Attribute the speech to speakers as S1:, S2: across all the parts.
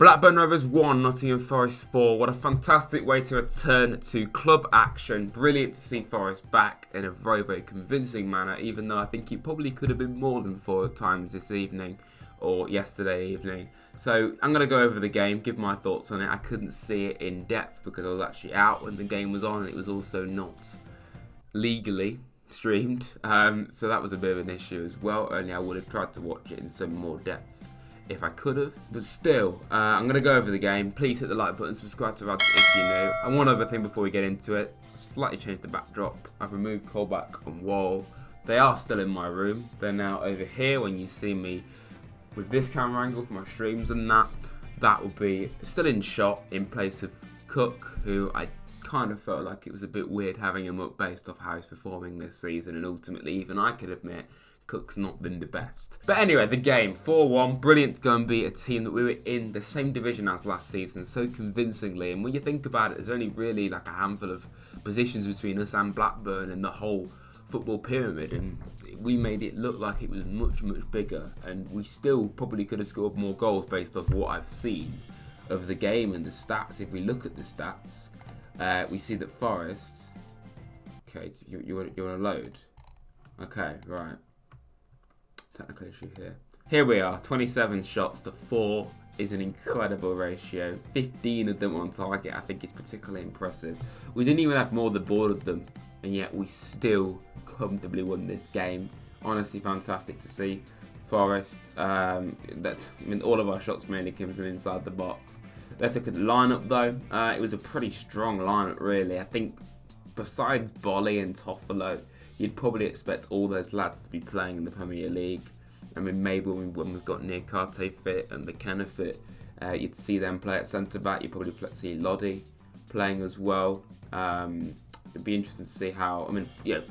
S1: Blackburn Rovers 1, Nottingham Forest 4. What a fantastic way to return to club action. Brilliant to see Forest back in a very, very convincing manner, even though I think it probably could have been more than 4 times this evening or yesterday evening. So I'm going to go over the game, give my thoughts on it. I couldn't see it in depth because I was actually out when the game was on, and it was also not legally streamed. So that was a bit of an issue as well. Only I would have tried to watch it in some more depth if I could have. But still, I'm going to go over the game. Please hit the like button, subscribe to Rads if you're new. And one other thing before we get into it, I've slightly changed the backdrop. I've removed Colback and Wall. They are still in my room. They're now over here when you see me with this camera angle for my streams, and that will be still in shot in place of Cook, who I kind of felt like it was a bit weird having him up based off how he's performing this season, and ultimately even I could admit Cook's not been the best. But anyway, the game, 4-1, brilliant to go and beat a team that we were in the same division as last season so convincingly. And when you think about it, there's only really like a handful of positions between us and Blackburn in the whole football pyramid, and we made it look like it was much, much bigger, and we still probably could have scored more goals based off what I've seen of the game and the stats. If we look at the stats, we see that Forest... Okay, you want to load? Okay, right. Technical issue here. Here we are, 27 shots to 4 is an incredible ratio. 15 of them on target, I think is particularly impressive. We didn't even have more than the ball of them, and yet we still comfortably won this game. Honestly, fantastic to see. Forest, all of our shots mainly came from inside the box. Let's look at the lineup though. It was a pretty strong lineup, really. I think besides Bolly and Toffolo, you'd probably expect all those lads to be playing in the Premier League. I mean, maybe when we've got Niakate fit and McKenna fit, you'd see them play at centre back. You'd probably see Lodi playing as well. It'd be interesting to see how,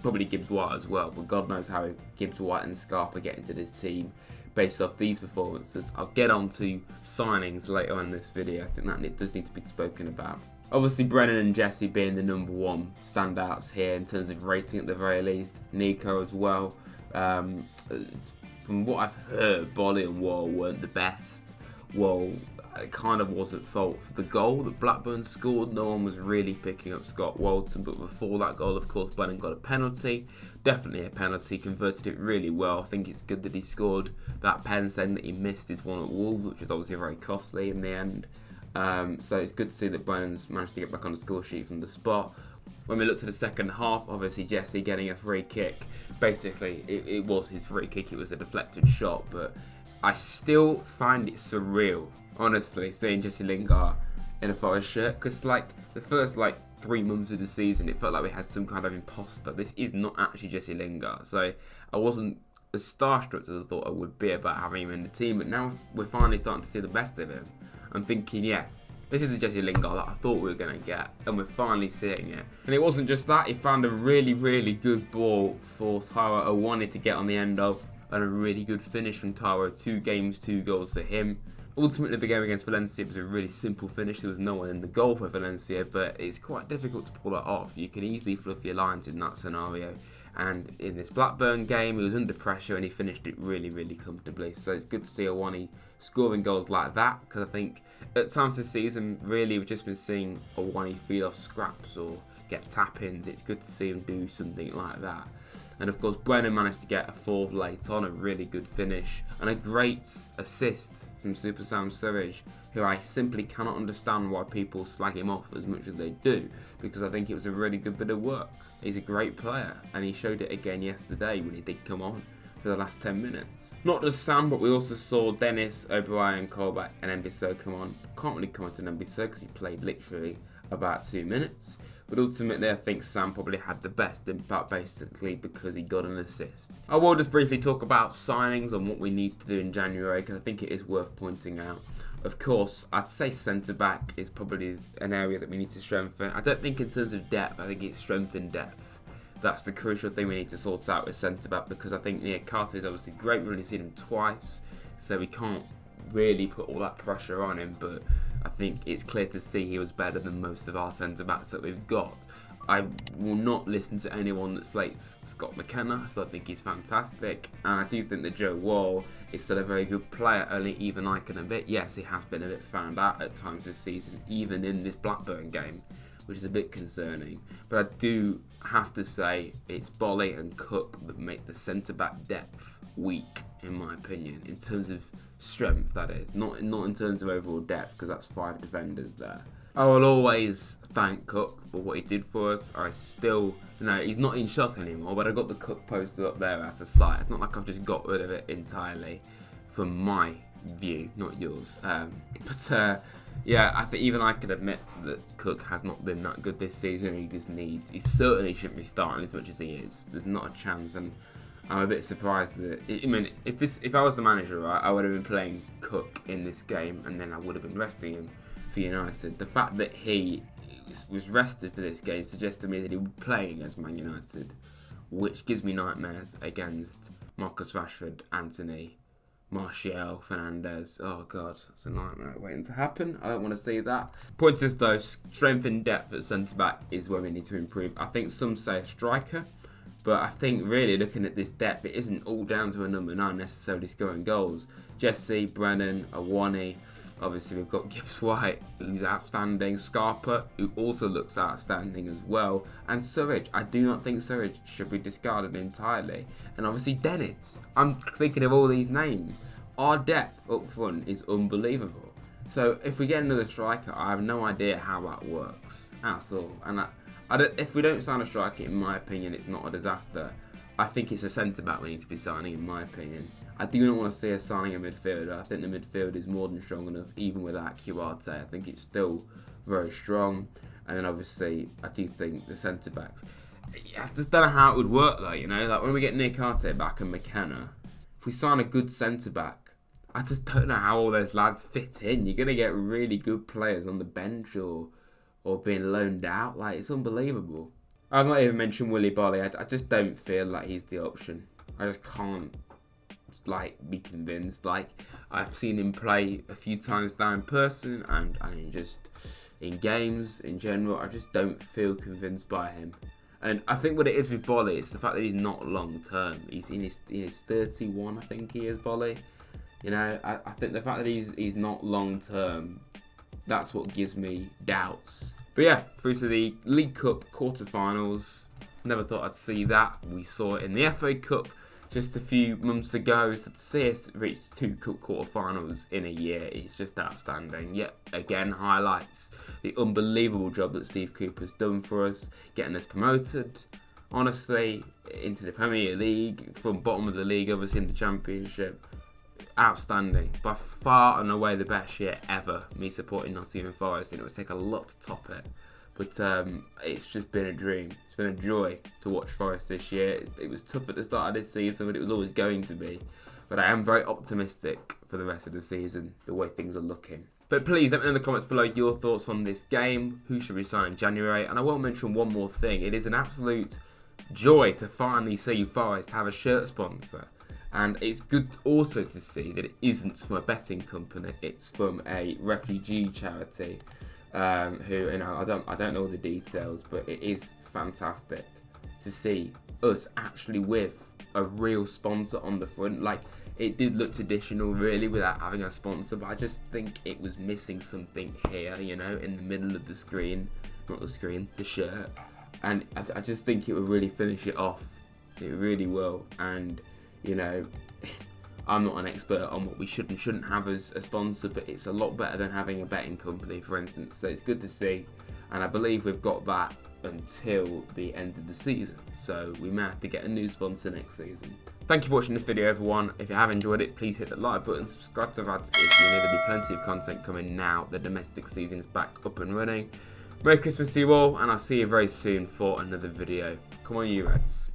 S1: probably Gibbs White as well, but God knows how Gibbs White and Scarpa get into this team based off these performances. I'll get on to signings later on in this video. I think that does need to be spoken about. Obviously, Brennan and Jesse being the number one standouts here in terms of rating at the very least. Nico as well. From what I've heard, Bolly and Wall weren't the best. Wall kind of was at fault for the goal that Blackburn scored. No one was really picking up Scott Walton, but before that goal, of course, Brennan got a penalty. Definitely a penalty, converted it really well. I think it's good that he scored that pen, saying that he missed his one at Wolves, which was obviously very costly in the end. So it's good to see that Brennan's managed to get back on the score sheet from the spot. When we look to the second half, obviously Jesse getting a free kick. Basically, it was his free kick. It was a deflected shot, but I still find it surreal, honestly, seeing Jesse Lingard in a Forest shirt, because like the first 3 months of the season, it felt like we had some kind of imposter. This is not actually Jesse Lingard, so I wasn't as starstruck as I thought I would be about having him in the team, but now we're finally starting to see the best of him. I'm thinking, yes, this is the Jesse Lingard that I thought we were going to get, and we're finally seeing it. And it wasn't just that, he found a really, really good ball for Taiwo Awoniyi to get on the end of, and a really good finish from Taiwo. 2 games, 2 goals for him. Ultimately, the game against Valencia was a really simple finish. There was no one in the goal for Valencia, but it's quite difficult to pull it off. You can easily fluff your lines in that scenario. And in this Blackburn game, he was under pressure and he finished it really, really comfortably. So it's good to see Awoniyi scoring goals like that, because I think at times this season, really, we've just been seeing Awoniyi feed off scraps or get tap-ins. It's good to see him do something like that. And of course, Brennan managed to get a 4th late on, a really good finish, and a great assist from Super Sam Surridge, who I simply cannot understand why people slag him off as much as they do, because I think it was a really good bit of work. He's a great player, and he showed it again yesterday when he did come on for the last 10 minutes. Not just Sam, but we also saw Dennis, O'Brien, Colback, and Mbiso come on. Can't really comment on Mbiso because he played literally about 2 minutes. But ultimately, I think Sam probably had the best impact, basically, because he got an assist. I will just briefly talk about signings and what we need to do in January, because I think it is worth pointing out. Of course, I'd say centre-back is probably an area that we need to strengthen. I don't think in terms of depth, I think it's strength in depth. That's the crucial thing we need to sort out with centre-back, because I think Niakate is obviously great. We've only seen him twice, so we can't really put all that pressure on him, but I think it's clear to see he was better than most of our centre-backs that we've got. I will not listen to anyone that slates Scott McKenna. I still think he's fantastic, and I do think that Joe Wall is still a very good player. Only even I can admit, yes, he has been a bit found out at times this season, even in this Blackburn game, which is a bit concerning. But I do have to say it's Bolly and Cook that make the centre-back depth weak, in my opinion, in terms of strength, that is. Not in terms of overall depth, because that's 5 defenders there. I will always thank Cook for what he did for us. I still, he's not in shot anymore, but I got the Cook poster up there at a site. It's not like I've just got rid of it entirely from my view, not yours. Yeah, I think even I can admit that Cook has not been that good this season. He certainly shouldn't be starting as much as he is. There's not a chance, and I'm a bit surprised that, I mean, if I was the manager, right, I would have been playing Cook in this game, and then I would have been resting him for United. The fact that he was rested for this game suggests to me that he would be playing against Man United, which gives me nightmares against Marcus Rashford, Anthony, Martial, Fernandes. Oh god, that's a nightmare waiting to happen. I don't want to see that. Point is though, strength and depth at centre back is where we need to improve. I think some say a striker, but I think really looking at this depth, it isn't all down to a number 9 necessarily scoring goals. Jesse, Brennan, Awani. Obviously, we've got Gibbs White, who's outstanding. Scarpa, who also looks outstanding as well. And Surridge. I do not think Surridge should be discarded entirely. And obviously, Dennis. I'm thinking of all these names. Our depth up front is unbelievable. So, if we get another striker, I have no idea how that works at all. And if we don't sign a striker, in my opinion, it's not a disaster. I think it's a centre-back we need to be signing, in my opinion. I do not want to see us signing a midfielder. I think the midfield is more than strong enough, even without Cuarte. I think it's still very strong. And then obviously, I do think the centre-backs. I just don't know how it would work though, Like when we get Nick Cuarte back and McKenna, if we sign a good centre-back, I just don't know how all those lads fit in. You're going to get really good players on the bench or being loaned out. Like, it's unbelievable. I've not even mentioned Willy Bolly. I just don't feel like he's the option. I just can't be convinced. I've seen him play a few times now in person, and just in games in general, I just don't feel convinced by him. And I think what it is with Bolly is the fact that he's not long term. He's 31, I think he is, Bolly. I think the fact that he's not long term, that's what gives me doubts. But yeah, through to the League Cup quarterfinals. Never thought I'd see that. We saw it in the FA Cup just a few months ago. So to see us reach 2 cup quarterfinals in a year is just outstanding. Yet again, highlights the unbelievable job that Steve Cooper's done for us, getting us promoted, honestly, into the Premier League, from bottom of the league, obviously in the Championship. Outstanding. By far and away the best year ever, me supporting Nottingham Forest, and it would take a lot to top it. But it's just been a dream. It's been a joy to watch Forest this year. It was tough at the start of this season, but it was always going to be. But I am very optimistic for the rest of the season, the way things are looking. But please let me know in the comments below your thoughts on this game. Who should we sign in January? And I will mention one more thing. It is an absolute joy to finally see Forest have a shirt sponsor. And it's good also to see that it isn't from a betting company. It's from a refugee charity. Who, I don't know all the details, but it is fantastic to see us actually with a real sponsor on the front. Like, it did look traditional really without having a sponsor, but I just think it was missing something here, in the middle of the screen, not the screen, the shirt. And I just think it would really finish it off. It really will. And I'm not an expert on what we should and shouldn't have as a sponsor, but it's a lot better than having a betting company, for instance. So it's good to see, and I believe we've got that until the end of the season. So we may have to get a new sponsor next season. Thank you for watching this video, everyone. If you have enjoyed it, please hit the like button, subscribe to Rads if you know there'll be plenty of content coming now. The domestic season is back up and running. Merry Christmas to you all, and I'll see you very soon for another video. Come on, you Reds.